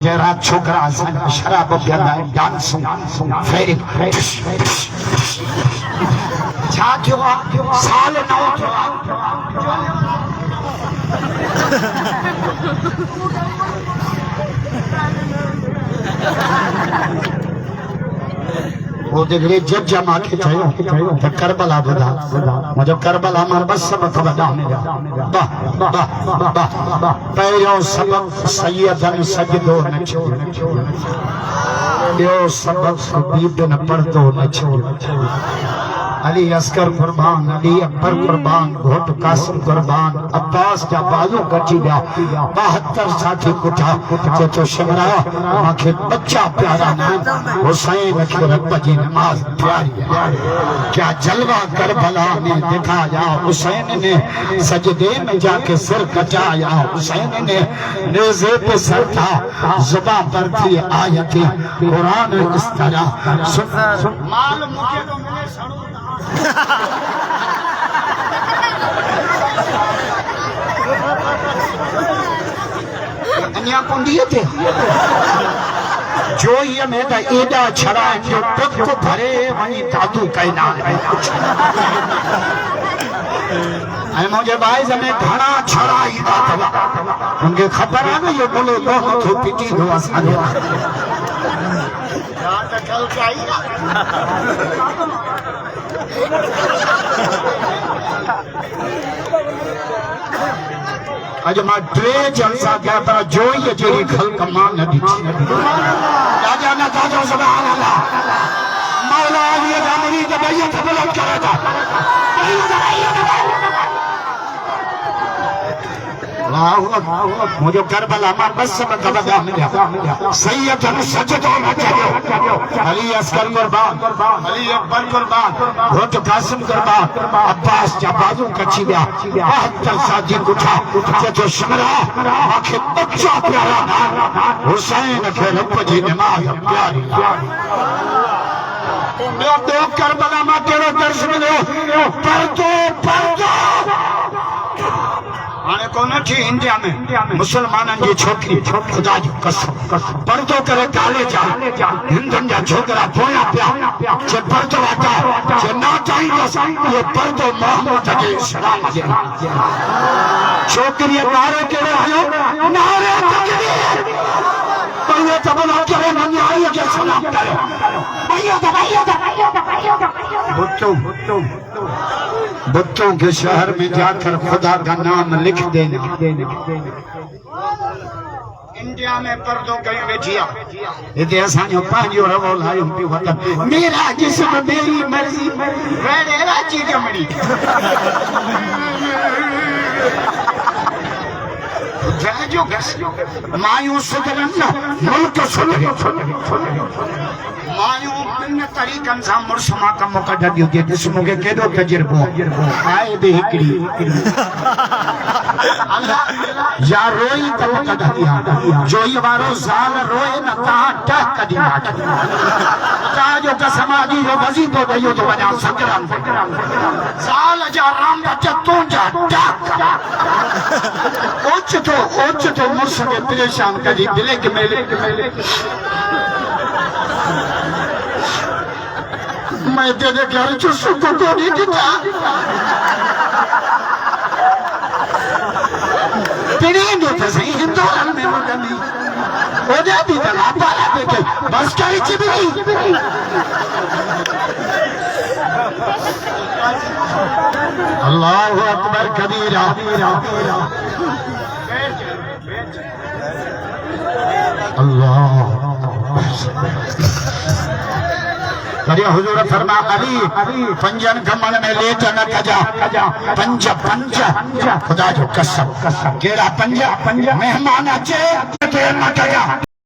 जरा छोकरा शराब पींदा डांस फेरी छा थियो साल नओं थियो वो देखले जज माखे चयो त करबला बुधा मुझो करबला मां बस सबक वडा वाह वाह वाह पहिरियों सबक सैयदन सजदो न छो ॿियो सबक बीद न पढ़दो न छो अली अस्कर कुर्बान अली अकबर कुर्बान घोट कासिम कुर्बान अब्बास जा बाजू कटी गया 72 साथी कुठा तो शिमरा माखे बच्चा प्यारा ना हुसैन के रब जी नमाज प्यारी क्या जलवा करबला में दिखाया हुसैन ने सजदे में जाके सिर कटाया हुसैन ने नेज़े पे सर था जुबान पर थी आयतें कुरान इस तरह माल मुझे तो मिले सड़ो अन्या कुंडिये थे जो ये में ता एडा छड़ा जो तक को भरे वही दादू कहना है अरे मुझे भाई जमे घना छड़ा ही दातवा उनके खबर है ना ये बोले तो तो पिटी दो आसाने यार तो कल चाहिए अज मां टे जलसा क्या पर जो ये जेरी खल्क मां न दिखी राजा ना ताजो सुभान अल्लाह मौला अली अमरी जब ये बुलंद करेगा मुझे करबला मां बस सबक वडा मिला सैयदन सजदो न चयो अली अस्कर कुर्बान अली अकबर कुर्बान घोट कासिम कुर्बान अब्बास जा बाजू कची गया 72 साथी कुठा जो शिमरा माखे बच्चा प्यारा ना हुसैन के रब जी नमाज प्यारी ॿियो ॿियो करबला मां कहिड़ो दर्श मिलियो पर्दो हाणे कोन थी इंडिया में मुसलमाननि जी छोकिरी खुदा जी कसम पर्दो करे काले जा हिंदुनि जा छोकिरा पोयां पिया जे पर्दो हटा जे ना चाहींदसि इहो पर्दो मोहम्मद जे इस्लाम जे छोकिरीअ नारो कहिड़ो हयो नारे तकबीर भैया तबला करे न्याय के सलाम करे भैया बुतों के शहर में जाकर खुदा का नाम लिख देना इंडिया में पर्दो कई वेठिया इते असांजो पंहिंजो रवो लायूं पियो वतन मेरा जिस्म मेरी मर्जी वेड़े राची जमड़ी जो मायूं सुधरन न मुल्क सुधरे मायूं बिन तरीक़नि सां मुड़ुस मां कमु कढंदियूं जे ॾिस मूंखे केॾो तजुर्बो आहे बि हिकिड़ी या रोई कमु कढंदी आहे जोई वारो ज़ाल रोए न तव्हां टह कढी तव्हांजो कसम जी जो वज़ीफ़ो ॾेयो थो वञा संग्राम ज़ाल जा राम तूं जा टह ओचितो मुड़ुस खे परेशान करी ब्लैक मेल मैं तेरे घर जो सुख को नहीं दिखा तेरे तो सही हिंदुस्तान में मदनी हो जाती तो लापाला देखे बस करी चिबरी अल्लाहु अकबर कबीरा अल्लाह करिया हुजूर फरमा अली पंजन कमन में लेट न कजा पंज खुदा जो कसम केड़ा पंज मेहमान अचे न कजा